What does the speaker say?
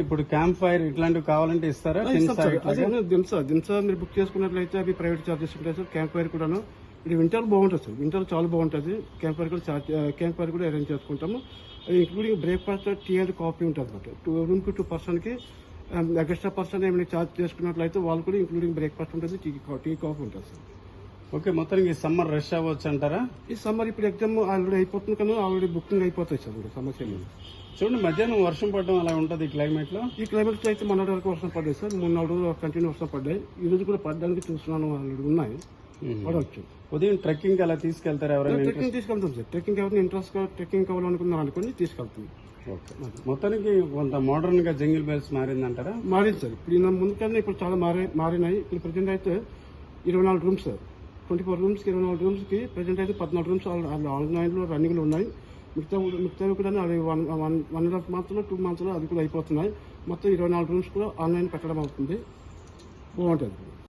ఇప్పుడు camp fire ఇట్లాంటివి కావాలంటే ఇస్తారా? దింసా మీరు బుక్ చేసుకున్నట్లయితే అవి ప్రైవేట్ చార్జెస్ ఉంటాయి సార్. క్యాంప్ ఫైర్ కూడాను ఇది వింటర్ బాగుంటుంది సార్. వింటర్ చాలా బాగుంటుంది. క్యాంప్ ఫైర్ కూడా అరేంజ్ చేసుకుంటాము. Including breakfast, tea and coffee ఉంటుంది అనమాట. 2 రూమ్ కి 2 పర్సన్కి ఎక్స్ట్రా పర్సన్ ఏమైనా చార్జ్ చేసుకున్నట్లయితే వాళ్ళు కూడా ఇంక్లూడింగ్ బ్రేక్ఫాస్ట్ ఉంటుంది, టీ కాఫీ ఉంటుంది సార్. ఓకే, మొత్తానికి ఈ సమ్మర్ రష్ అవ్వచ్చు అంటారా? ఈ సమ్మర్ ఇప్పుడు ఎగ్జామ్ ఆల్రెడీ అయిపోతుంది కానీ ఆల్రెడీ బుకింగ్ అయిపోతాయి సార్. సమస్య లేదు. చూడండి, మధ్యాహ్నం వర్షం పడడం అలా ఉంటుంది ఈ క్లైమేట్ లో. ఈ క్లైమేట్ లో అయితే మొన్నటి వరకు వర్షం పడ్డాయి సార్. 3-4 రోజులు కంటిన్యూ వర్షం పడ్డాయి. ఈ రోజు కూడా పడడానికి చూస్తున్నాను, ఆల్రెడీ ఉన్నాయి, పడవచ్చు. ఉదయం ట్రెక్కింగ్ అలా తీసుకెళ్తారు ఎవరైనా? ట్రెక్కింగ్ తీసుకెళ్తాం సార్. ట్రెక్కింగ్ ఎవరైనా ఇంట్రెస్ట్ ట్రెక్కింగ్ కావాలనుకున్నాం అనుకుని తీసుకెళ్తాం. మొత్తానికి కొంత మోడర్న్ గా జంగిల్ బెల్స్ మారిందంటారా? మారింది సార్. ఇప్పుడు ముందు కన్నా ఇప్పుడు చాలా మారినాయి. ఇప్పుడు ప్రజెంట్ అయితే 24 రూమ్స్ సార్. 24 రూమ్స్ కి 24 రూమ్స్ కి ప్రజెంట్ అయితే 14 రూమ్స్ ఆన్లైన్ లో రన్నింగ్ లో ఉన్నాయి. మిగతా కూడా అది 1.5 మంత్స్ లో 2 మంత్స్ లో అది కూడా అయిపోతున్నాయి. మొత్తం 24 రూమ్స్ కూడా ఆన్లైన్ పెట్టడం అవుతుంది. బాగుంటుంది.